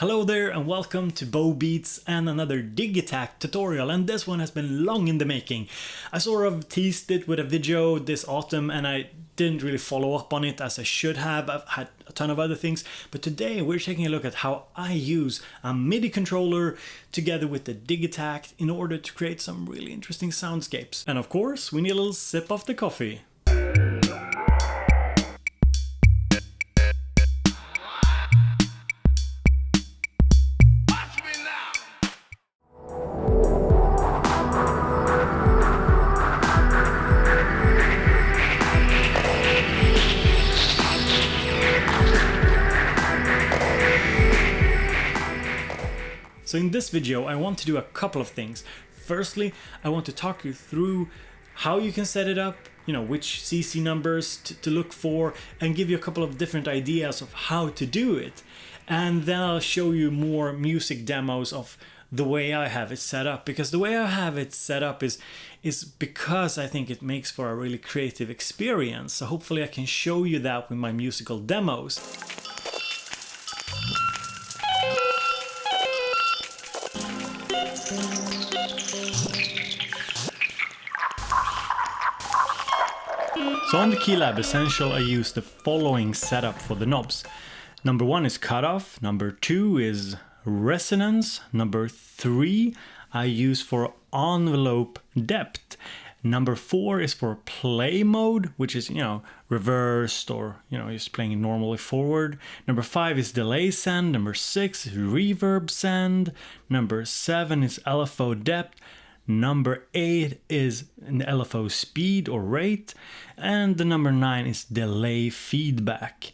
Hello there and welcome to Bow Beats and another Digitakt tutorial, and this one has been long in the making. I sort of teased it with a video this autumn and I didn't really follow up on it as I should have. I've had a ton of other things, but today we're taking a look at how I use a MIDI controller together with the Digitakt in order to create some really interesting soundscapes. And of course, we need a little sip of the coffee. So in this video, I want to do a couple of things. Firstly, I want to talk you through how you can set it up, which CC numbers to look for, and give you a couple of different ideas of how to do it. And then I'll show you more music demos of the way I have it set up, because the way I have it set up is because I think it makes for a really creative experience. So hopefully I can show you that with my musical demos. So on the Keylab Essential, I use the following setup for the knobs. Number 1 is cutoff, number 2 is resonance, number 3 I use for envelope depth, number 4 is for play mode, which is, reversed or, just playing it normally forward. Number 5 is delay send, number 6 is reverb send, number 7 is LFO depth, number 8 is an LFO speed or rate, and the number 9 is delay feedback.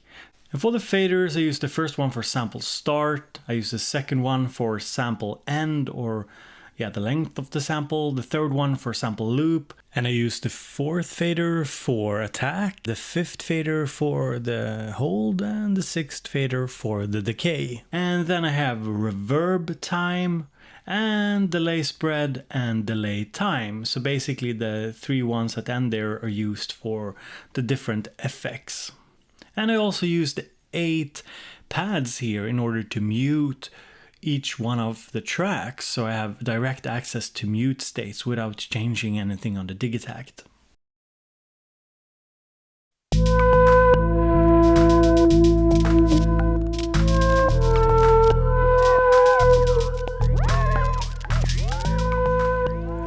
And for the faders, I use the first one for sample start, I use the second one for sample end, or the length of the sample, the third one for sample loop, and I use the fourth fader for attack, the fifth fader for the hold, and the sixth fader for the decay. And then I have reverb time, and delay spread and delay time. So basically the three ones at the end there are used for the different effects. And I also use the 8 pads here in order to mute each one of the tracks, so I have direct access to mute states without changing anything on the Digitakt.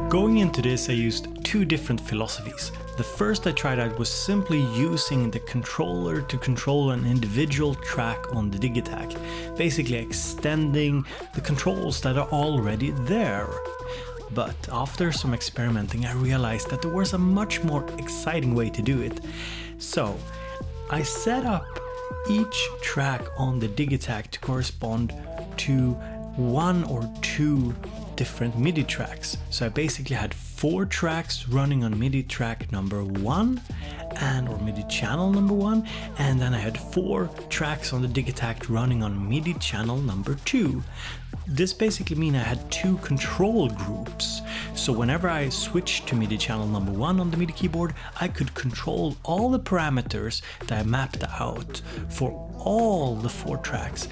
Going into this, I used 2 different philosophies. The first I tried out was simply using the controller to control an individual track on the Digitakt, basically extending the controls that are already there. But after some experimenting, I realized that there was a much more exciting way to do it. So I set up each track on the Digitakt to correspond to 1 or 2 different MIDI tracks. So I basically had 4 tracks running on MIDI track number 1 or MIDI channel number 1, and then I had 4 tracks on the Digitakt running on MIDI channel number 2. This basically means I had 2 control groups. So whenever I switched to MIDI channel number 1 on the MIDI keyboard, I could control all the parameters that I mapped out for all the 4 tracks.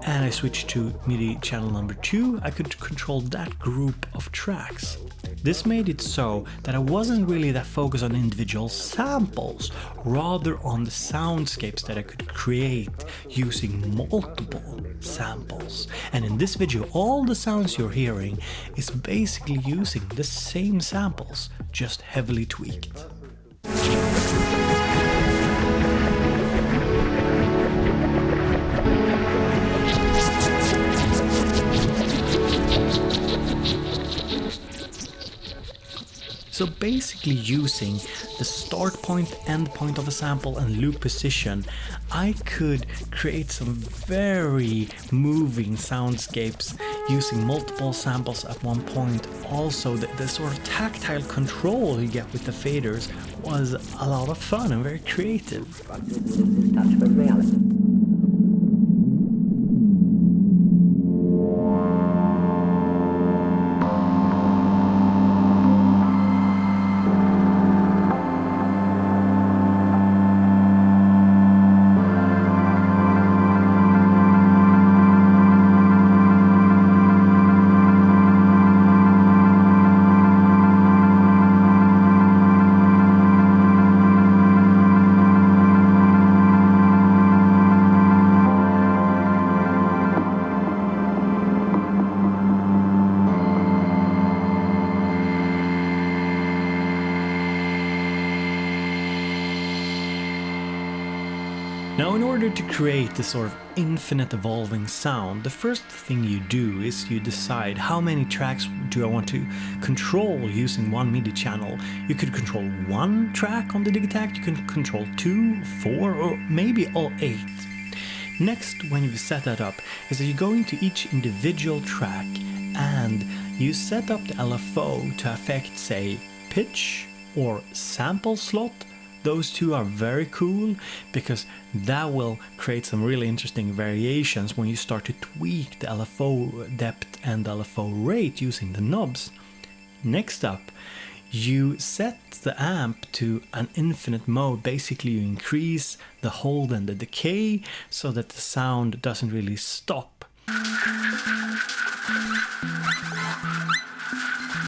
And I switched to MIDI channel number 2, I could control that group of tracks. This made it so that I wasn't really that focused on individual samples, rather on the soundscapes that I could create using multiple samples. And in this video, all the sounds you're hearing is basically using the same samples, just heavily tweaked. So basically using the start point, end point of a sample and loop position, I could create some very moving soundscapes using multiple samples at one point. Also, the sort of tactile control you get with the faders was a lot of fun and very creative. Now, in order to create this sort of infinite evolving sound, the first thing you do is you decide how many tracks do I want to control using one MIDI channel. You could control one track on the Digitakt, you can control 2, 4, or maybe all 8. Next, when you've set that up, is that you go into each individual track and you set up the LFO to affect, say, pitch or sample slot. Those two are very cool because that will create some really interesting variations when you start to tweak the LFO depth and LFO rate using the knobs. Next up, you set the amp to an infinite mode. Basically, you increase the hold and the decay so that the sound doesn't really stop.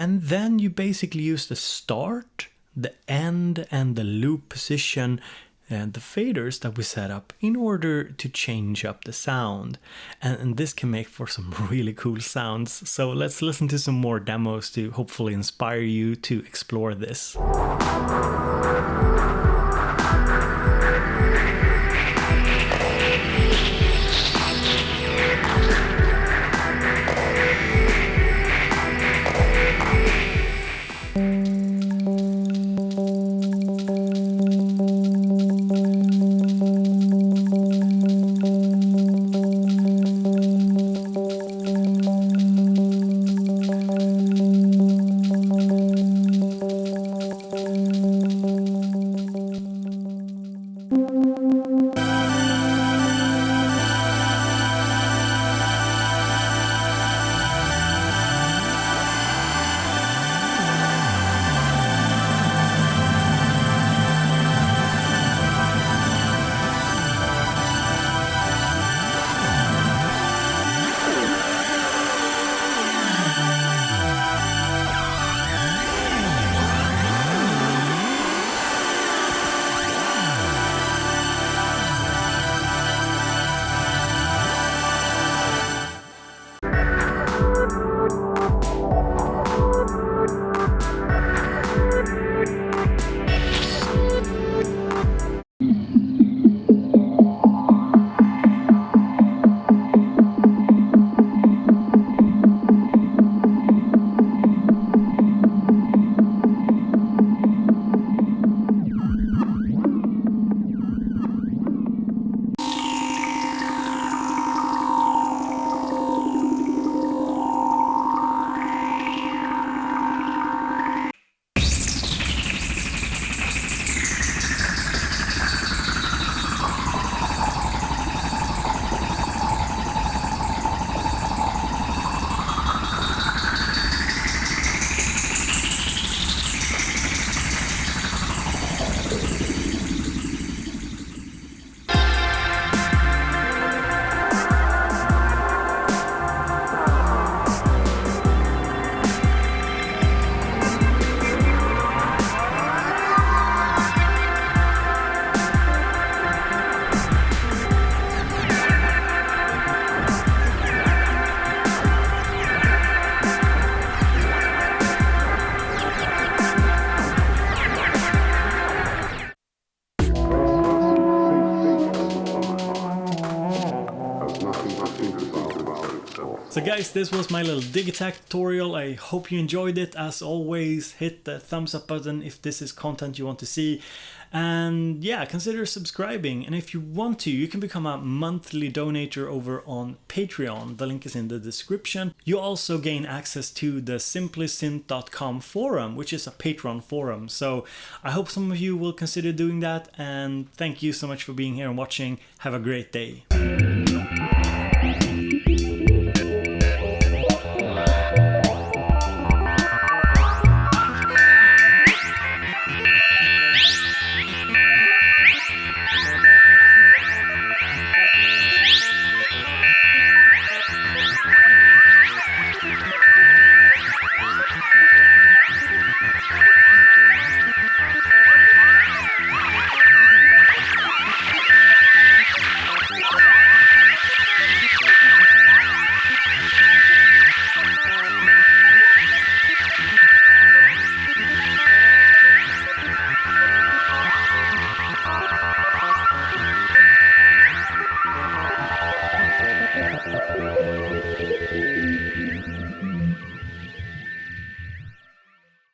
And then you basically use the start, the end and the loop position and the faders that we set up in order to change up the sound. And this can make for some really cool sounds. So let's listen to some more demos to hopefully inspire you to explore this. So guys, this was my little Digitakt tutorial. I hope you enjoyed it. As always, hit the thumbs up button if this is content you want to see. And yeah, consider subscribing. And if you want to, you can become a monthly donator over on Patreon. The link is in the description. You also gain access to the simplysynth.com forum, which is a Patreon forum. So I hope some of you will consider doing that. And thank you so much for being here and watching. Have a great day.